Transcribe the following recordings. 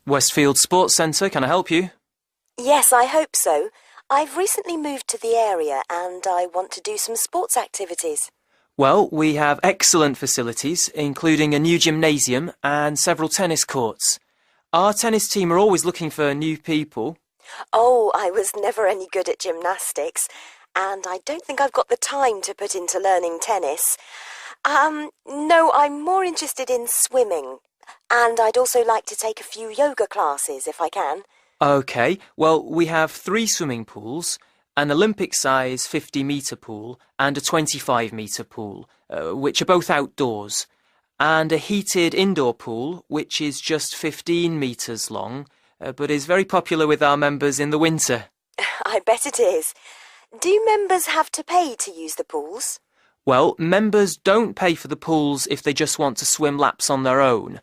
Westfield Sports Centre, can I help you? Yes, I hope so. I've recently moved to the area and I want to do some sports activities. Well, we have excellent facilities, including a new gymnasium and several tennis courts. Our tennis team are always looking for new people. Oh, I was never any good at gymnastics, and I don't think I've got the time to put into learning tennis. No, I'm more interested in swimming, and I'd also like to take a few yoga classes if I can. OK, well, we have 3 swimming pools, an Olympic-size 50-metre pool and a 25-metre pool, which are both outdoors, and a heated indoor pool, which is just 15 metres long, but is very popular with our members in the winter. I bet it is. Do members have to pay to use the pools? Well, members don't pay for the pools if they just want to swim laps on their own.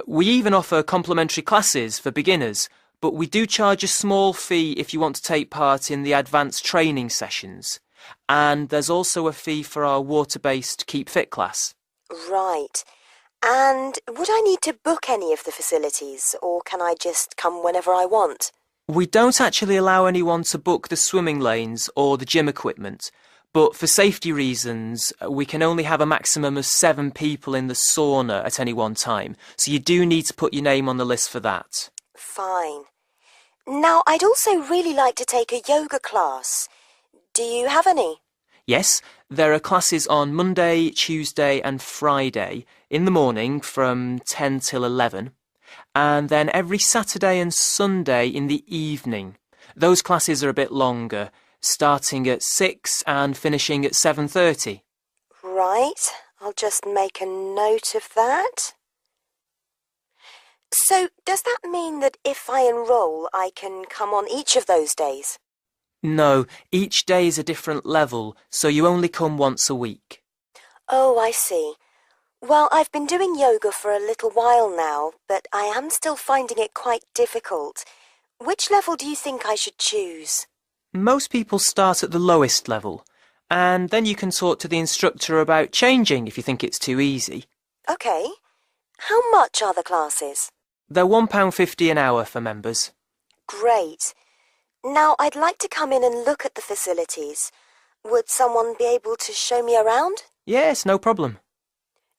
We even offer complimentary classes for beginners, but we do charge a small fee if you want to take part in the advanced training sessions. And there's also a fee for our water-based Keep Fit class. Right. And would I need to book any of the facilities, or can I just come whenever I want? We don't actually allow anyone to book the swimming lanes or the gym equipment, but for safety reasons, we can only have a maximum of 7 people in the sauna at any one time, so you do need to put your name on the list for that. Fine. Now, I'd also really like to take a yoga class. Do you have any? Yes, there are classes on Monday, Tuesday and Friday in the morning from 10 till 11, and then every Saturday and Sunday in the evening. Those classes are a bit longer, starting at 6 and finishing at 7:30. Right, I'll just make a note of that. So, does that mean that if I enrol, I can come on each of those days? No, each day is a different level, so you only come once a week. Oh, I see. Well, I've been doing yoga for a little while now, but I am still finding it quite difficult. Which level do you think I should choose? Most people start at the lowest level, and then you can talk to the instructor about changing if you think it's too easy. OK. How much are the classes? They're £1.50 an hour for members. Great. Now, I'd like to come in and look at the facilities. Would someone be able to show me around? Yes, no problem.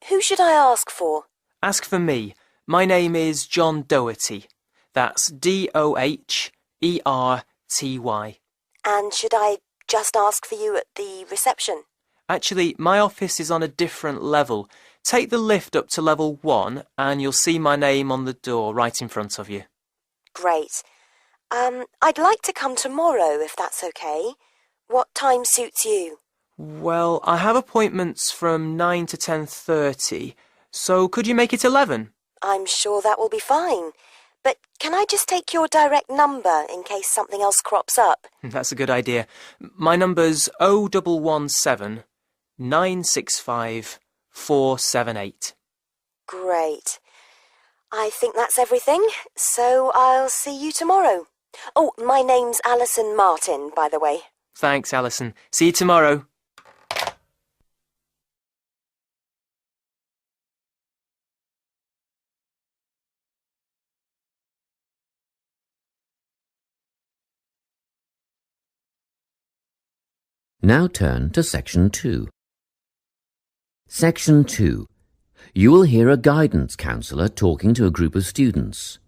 Who should I ask for? Ask for me. My name is John Doherty. That's Doherty. And should I just ask for you at the reception? Actually, my office is on a different level. Take the lift up to level 1 and you'll see my name on the door right in front of you. Great. I'd like to come tomorrow, if that's okay. What time suits you? Well, I have appointments from 9 to 10:30, so could you make it 11? I'm sure that will be fine. But can I just take your direct number in case something else crops up? That's a good idea. My number's 0117 965 478. Great. I think that's everything, so I'll see you tomorrow. Oh, my name's Alison Martin, by the way. Thanks, Alison. See you tomorrow. Now turn to Section 2. Section 2. You will hear a guidance counsellor talking to a group of students.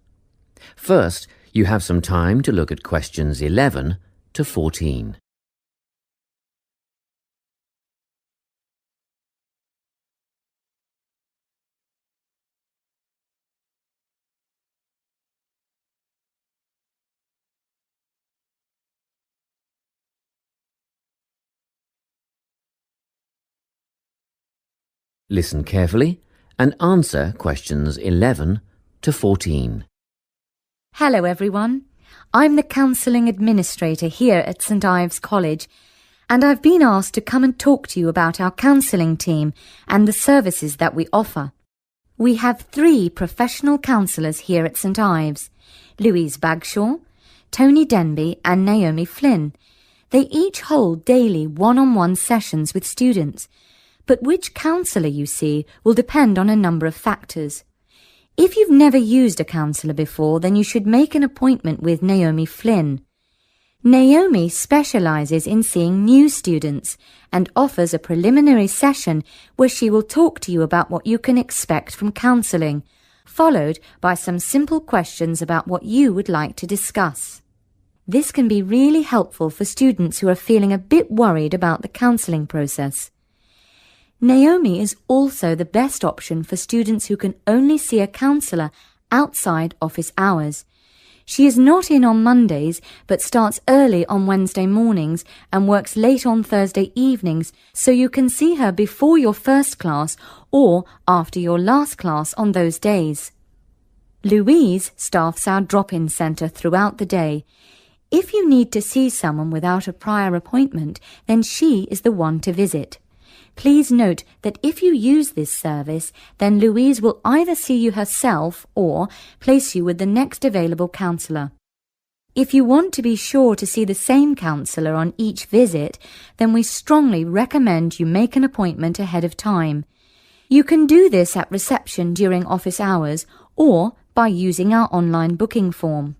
First, you have some time to look at questions 11 to 14. Listen carefully and answer questions 11 to 14. Hello everyone. I'm the Counselling Administrator here at St Ives College, and I've been asked to come and talk to you about our counselling team and the services that we offer. We have 3 professional counsellors here at St Ives, Louise Bagshaw, Tony Denby and Naomi Flynn. They each hold daily one-on-one sessions with students, but which counsellor you see will depend on a number of factors. If you've never used a counsellor before, then you should make an appointment with Naomi Flynn. Naomi specialises in seeing new students and offers a preliminary session where she will talk to you about what you can expect from counselling, followed by some simple questions about what you would like to discuss. This can be really helpful for students who are feeling a bit worried about the counselling process. Naomi is also the best option for students who can only see a counsellor outside office hours. She is not in on Mondays, but starts early on Wednesday mornings and works late on Thursday evenings, so you can see her before your first class or after your last class on those days. Louise staffs our drop-in centre throughout the day. If you need to see someone without a prior appointment, then she is the one to visit. Please note that if you use this service, then Louise will either see you herself or place you with the next available counsellor. If you want to be sure to see the same counsellor on each visit, then we strongly recommend you make an appointment ahead of time. You can do this at reception during office hours or by using our online booking form.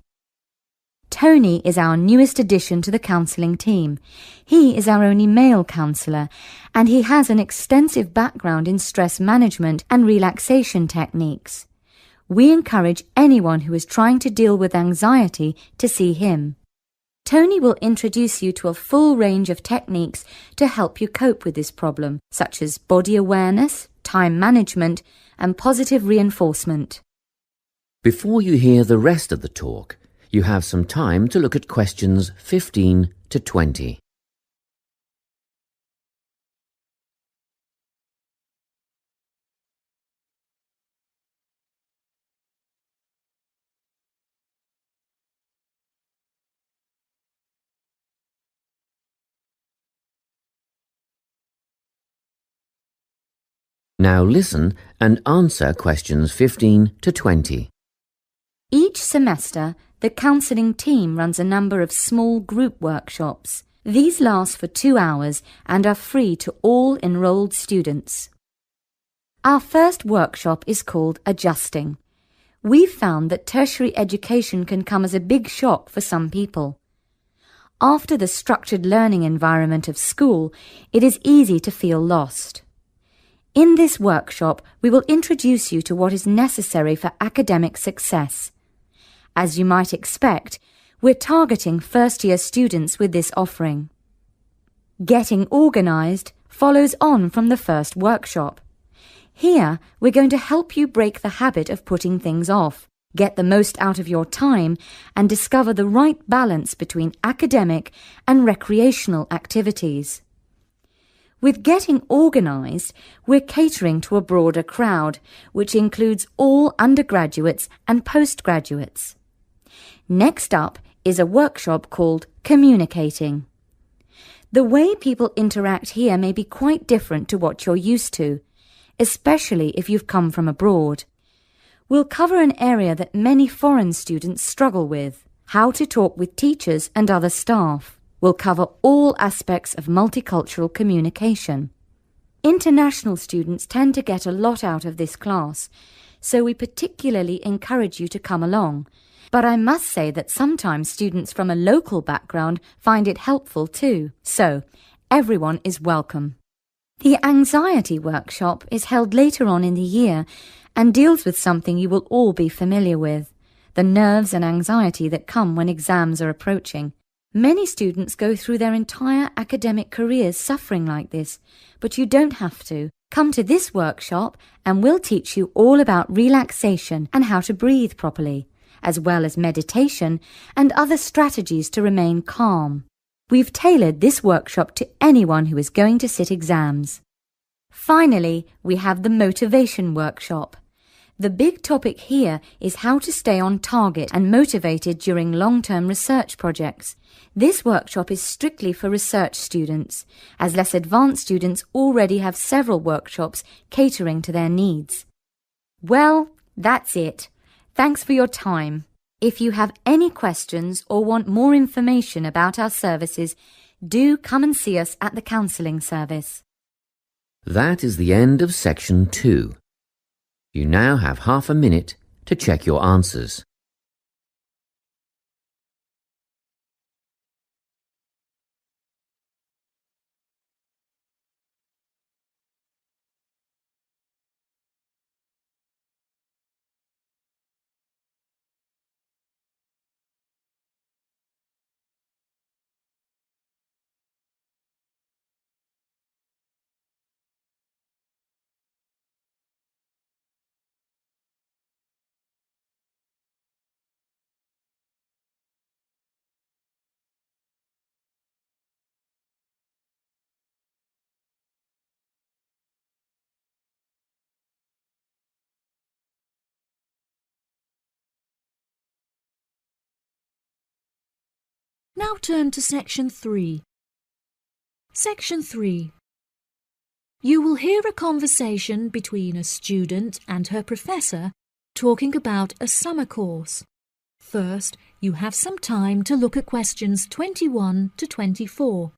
Tony is our newest addition to the counselling team. He is our only male counsellor, and he has an extensive background in stress management and relaxation techniques. We encourage anyone who is trying to deal with anxiety to see him. Tony will introduce you to a full range of techniques to help you cope with this problem, such as body awareness, time management, and positive reinforcement. Before you hear the rest of the talk, you have some time to look at questions 15 to 20. Now listen and answer questions 15 to 20. Each semester, the counselling team runs a number of small group workshops. These last for 2 hours and are free to all enrolled students. Our first workshop is called Adjusting. We've found that tertiary education can come as a big shock for some people. After the structured learning environment of school, it is easy to feel lost. In this workshop, we will introduce you to what is necessary for academic success. As you might expect, we're targeting first-year students with this offering. Getting organised follows on from the first workshop. Here, we're going to help you break the habit of putting things off, get the most out of your time, and discover the right balance between academic and recreational activities. With Getting Organised, we're catering to a broader crowd, which includes all undergraduates and postgraduates. Next up is a workshop called Communicating. The way people interact here may be quite different to what you're used to, especially if you've come from abroad. We'll cover an area that many foreign students struggle with: how to talk with teachers and other staff. We'll cover all aspects of multicultural communication. International students tend to get a lot out of this class, so we particularly encourage you to come along. But I must say that sometimes students from a local background find it helpful too, so everyone is welcome. The anxiety workshop is held later on in the year and deals with something you will all be familiar with: the nerves and anxiety that come when exams are approaching. Many students go through their entire academic careers suffering like this, but you don't have to. Come to this workshop and we'll teach you all about relaxation and how to breathe properly, as well as meditation and other strategies to remain calm. We've tailored this workshop to anyone who is going to sit exams. Finally, we have the motivation workshop. The big topic here is how to stay on target and motivated during long-term research projects. This workshop is strictly for research students, as less advanced students already have several workshops catering to their needs. Well, that's it. Thanks for your time. If you have any questions or want more information about our services, do come and see us at the counselling service. That is the end of section 2. You now have half a minute to check your answers. Now turn to Section 3. Section 3. You will hear a conversation between a student and her professor talking about a summer course. First, you have some time to look at questions 21 to 24.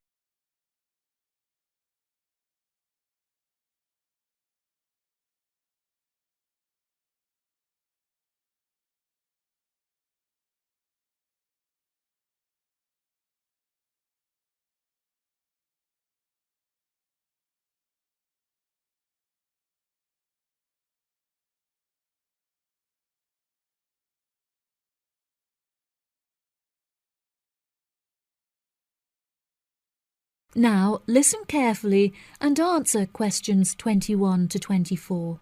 Now listen carefully and answer questions 21 to 24.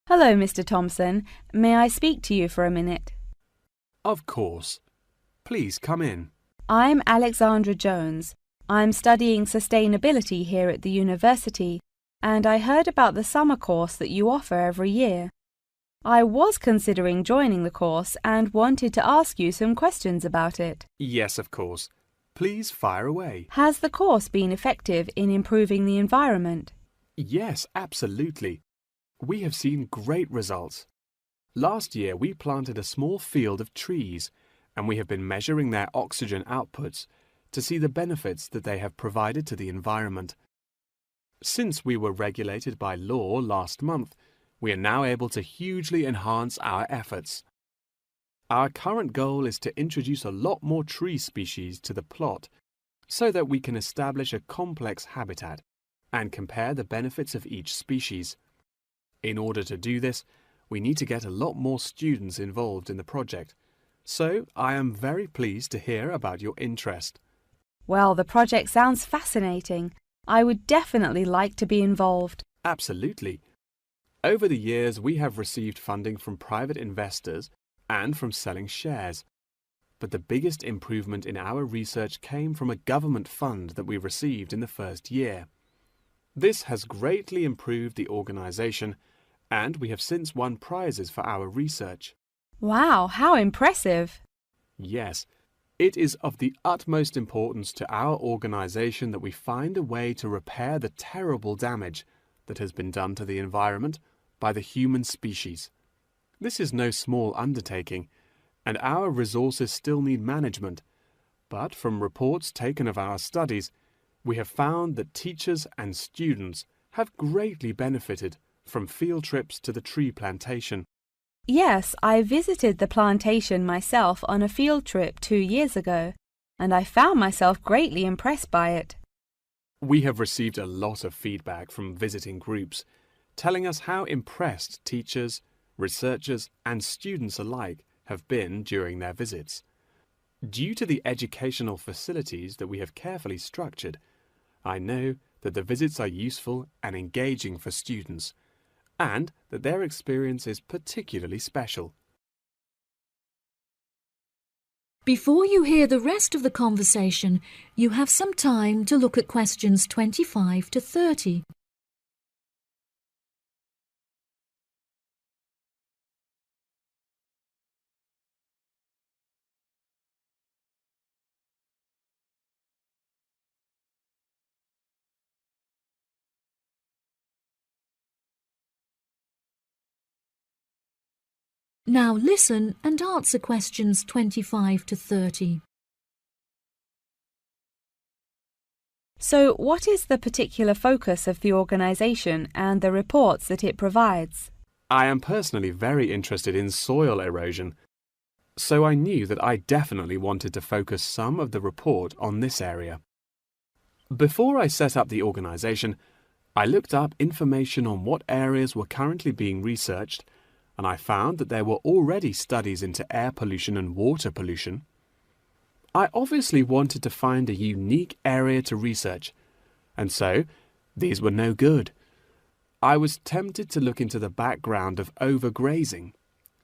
Hello, Mr. Thompson. May I speak to you for a minute? Of course. Please come in. I'm Alexandra Jones. I'm studying sustainability here at the university, and I heard about the summer course that you offer every year. I was considering joining the course and wanted to ask you some questions about it. Yes, of course. Please fire away. Has the course been effective in improving the environment? Yes, absolutely. We have seen great results. Last year we planted a small field of trees, and we have been measuring their oxygen outputs to see the benefits that they have provided to the environment. Since we were regulated by law last month, we are now able to hugely enhance our efforts. Our current goal is to introduce a lot more tree species to the plot so that we can establish a complex habitat and compare the benefits of each species. In order to do this, we need to get a lot more students involved in the project. So I am very pleased to hear about your interest. Well, the project sounds fascinating. I would definitely like to be involved. Absolutely. Over the years, we have received funding from private investors and from selling shares. But the biggest improvement in our research came from a government fund that we received in the first year. This has greatly improved the organization, and we have since won prizes for our research. Wow, how impressive! Yes, it is of the utmost importance to our organization that we find a way to repair the terrible damage that has been done to the environment by the human species. This is no small undertaking, and our resources still need management. But from reports taken of our studies, we have found that teachers and students have greatly benefited from field trips to the tree plantation. Yes, I visited the plantation myself on a field trip 2 years ago, and I found myself greatly impressed by it. We have received a lot of feedback from visiting groups, telling us how impressed teachers, researchers, and students alike have been during their visits. Due to the educational facilities that we have carefully structured, I know that the visits are useful and engaging for students, and that their experience is particularly special. Before you hear the rest of the conversation, you have some time to look at questions 25 to 30. Now listen and answer questions 25 to 30. So, what is the particular focus of the organisation and the reports that it provides? I am personally very interested in soil erosion, so I knew that I definitely wanted to focus some of the report on this area. Before I set up the organisation, I looked up information on what areas were currently being researched, and I found that there were already studies into air pollution and water pollution. I obviously wanted to find a unique area to research, and so these were no good. I was tempted to look into the background of overgrazing,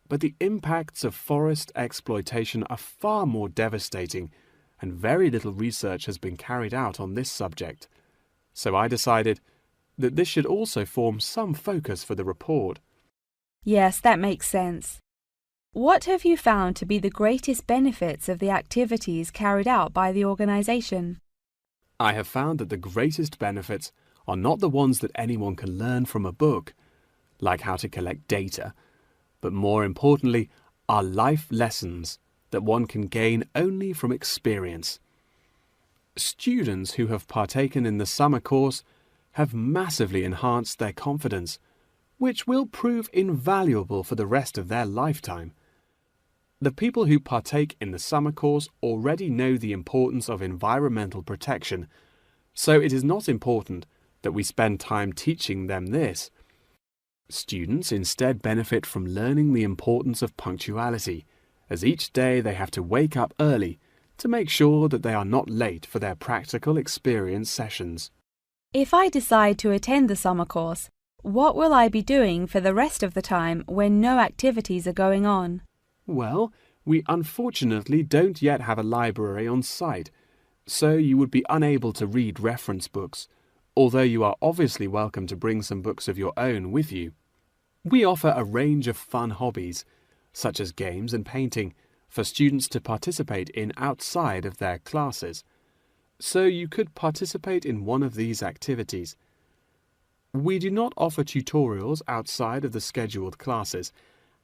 but the impacts of forest exploitation are far more devastating, and very little research has been carried out on this subject. So I decided that this should also form some focus for the report. Yes, that makes sense. What have you found to be the greatest benefits of the activities carried out by the organisation? I have found that the greatest benefits are not the ones that anyone can learn from a book, like how to collect data, but more importantly are life lessons that one can gain only from experience. Students who have partaken in the summer course have massively enhanced their confidence, which will prove invaluable for the rest of their lifetime. The people who partake in the summer course already know the importance of environmental protection, so it is not important that we spend time teaching them this. Students instead benefit from learning the importance of punctuality, as each day they have to wake up early to make sure that they are not late for their practical experience sessions. If I decide to attend the summer course, what will I be doing for the rest of the time when no activities are going on? Well, we unfortunately don't yet have a library on site, so you would be unable to read reference books, although you are obviously welcome to bring some books of your own with you. We offer a range of fun hobbies, such as games and painting, for students to participate in outside of their classes, so you could participate in one of these activities. We do not offer tutorials outside of the scheduled classes.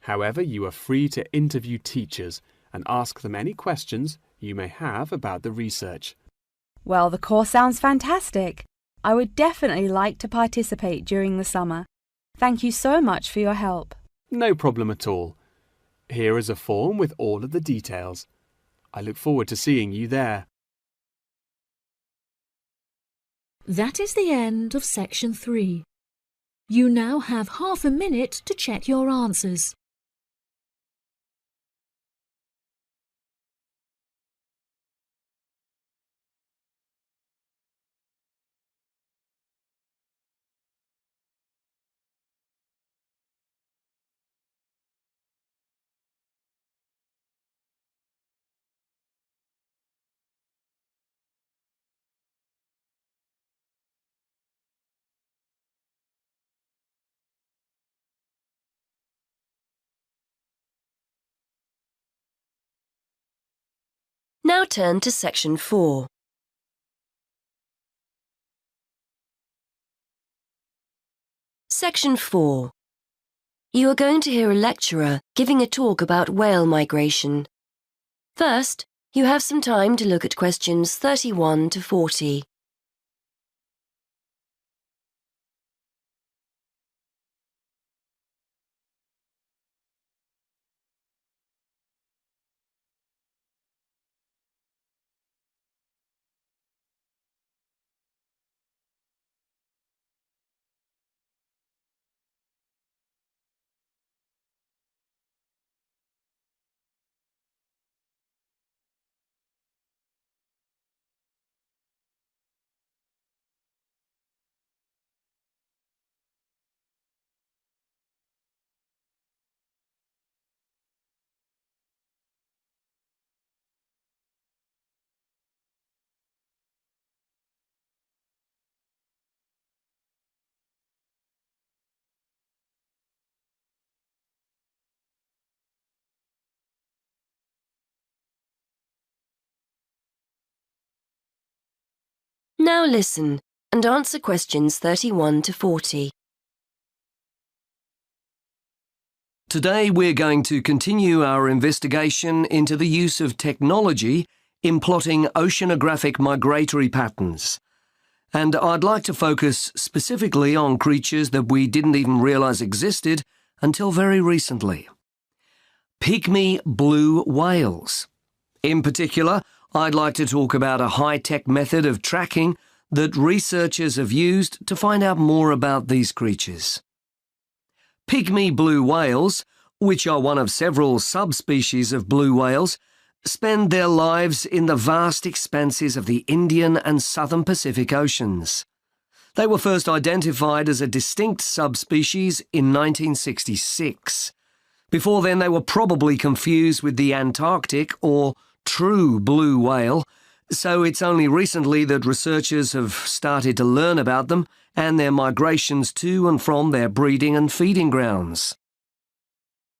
However, you are free to interview teachers and ask them any questions you may have about the research. Well, the course sounds fantastic. I would definitely like to participate during the summer. Thank you so much for your help. No problem at all. Here is a form with all of the details. I look forward to seeing you there. That is the end of section 3. You now have half a minute to check your answers. Now turn to section 4. Section 4. You are going to hear a lecturer giving a talk about whale migration. First, you have some time to look at questions 31 to 40. Now listen and answer questions 31 to 40. Today we're going to continue our investigation into the use of technology in plotting oceanographic migratory patterns. And I'd like to focus specifically on creatures that we didn't even realise existed until very recently. Pygmy blue whales. In particular, I'd like to talk about a high-tech method of tracking that researchers have used to find out more about these creatures. Pygmy blue whales, which are one of several subspecies of blue whales, spend their lives in the vast expanses of the Indian and Southern Pacific Oceans. They were first identified as a distinct subspecies in 1966. Before then, they were probably confused with the Antarctic or true blue whale, so it's only recently that researchers have started to learn about them and their migrations to and from their breeding and feeding grounds.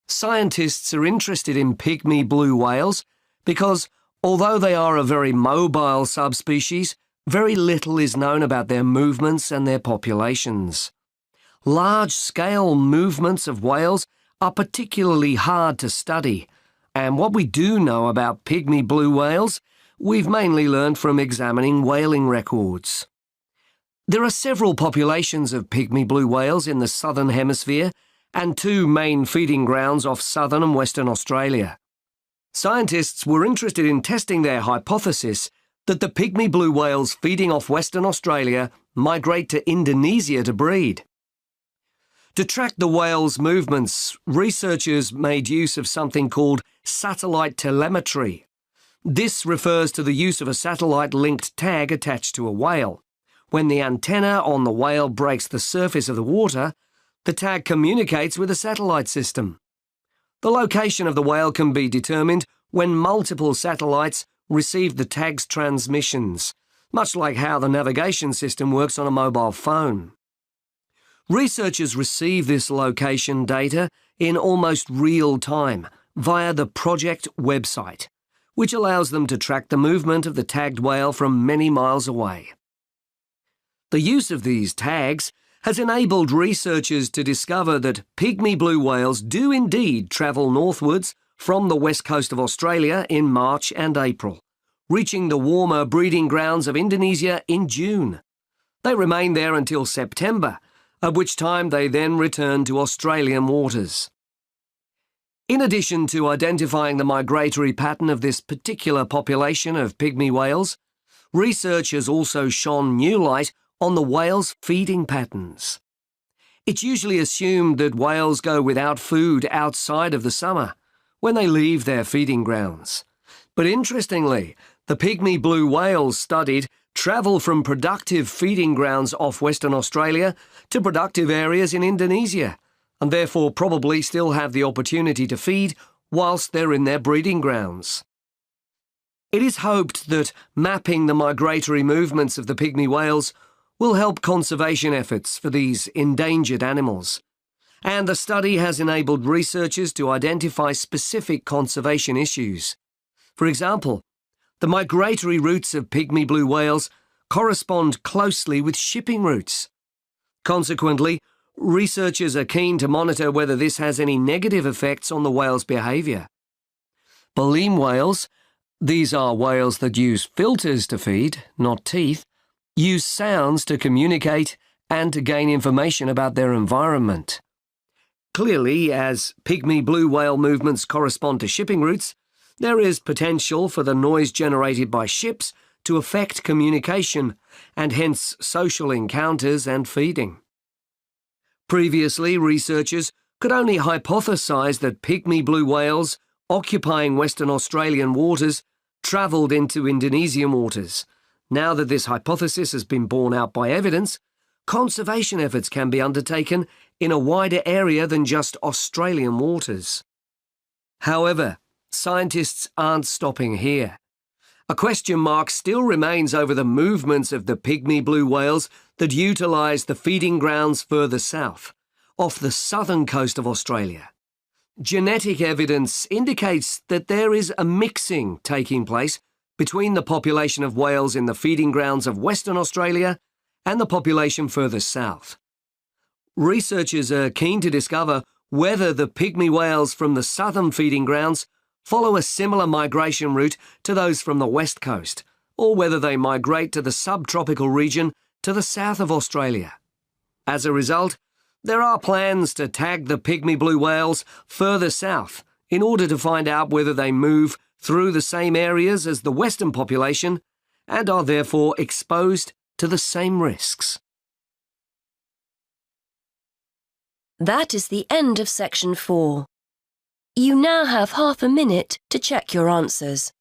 Scientists are interested in pygmy blue whales because, although they are a very mobile subspecies, very little is known about their movements and their populations. Large-scale movements of whales are particularly hard to study, and what we do know about pygmy blue whales, we've mainly learned from examining whaling records. There are several populations of pygmy blue whales in the southern hemisphere and two main feeding grounds off southern and western Australia. Scientists were interested in testing their hypothesis that the pygmy blue whales feeding off Western Australia migrate to Indonesia to breed. To track the whales' movements, researchers made use of something called satellite telemetry. This refers to the use of a satellite-linked tag attached to a whale. When the antenna on the whale breaks the surface of the water, the tag communicates with a satellite system. The location of the whale can be determined when multiple satellites receive the tag's transmissions, much like how the navigation system works on a mobile phone. Researchers receive this location data in almost real time via the project website, which allows them to track the movement of the tagged whale from many miles away. The use of these tags has enabled researchers to discover that pygmy blue whales do indeed travel northwards from the west coast of Australia in March and April, reaching the warmer breeding grounds of Indonesia in June. They remain there until September, at which time they then return to Australian waters. In addition to identifying the migratory pattern of this particular population of pygmy whales, research has also shone new light on the whales' feeding patterns. It's usually assumed that whales go without food outside of the summer, when they leave their feeding grounds. But interestingly, the pygmy blue whales studied travel from productive feeding grounds off Western Australia to productive areas in Indonesia, and therefore probably still have the opportunity to feed whilst they're in their breeding grounds. It is hoped that mapping the migratory movements of the pygmy whales will help conservation efforts for these endangered animals, and the study has enabled researchers to identify specific conservation issues. For example, the migratory routes of pygmy blue whales correspond closely with shipping routes. Consequently, researchers are keen to monitor whether this has any negative effects on the whale's behaviour. Baleen whales, these are whales that use filters to feed, not teeth, use sounds to communicate and to gain information about their environment. Clearly, as pygmy blue whale movements correspond to shipping routes, there is potential for the noise generated by ships to affect communication and hence social encounters and feeding. Previously, researchers could only hypothesise that pygmy blue whales occupying Western Australian waters travelled into Indonesian waters. Now that this hypothesis has been borne out by evidence, conservation efforts can be undertaken in a wider area than just Australian waters. However, scientists aren't stopping here. A question mark still remains over the movements of the pygmy blue whales that utilise the feeding grounds further south, off the southern coast of Australia. Genetic evidence indicates that there is a mixing taking place between the population of whales in the feeding grounds of Western Australia and the population further south. Researchers are keen to discover whether the pygmy whales from the southern feeding grounds follow a similar migration route to those from the west coast, or whether they migrate to the subtropical region to the south of Australia. As a result, There are plans to tag the pygmy blue whales further south in order to find out whether they move through the same areas as the western population and are therefore exposed to the same risks. That is the end of section 4. You now have half a minute to check your answers.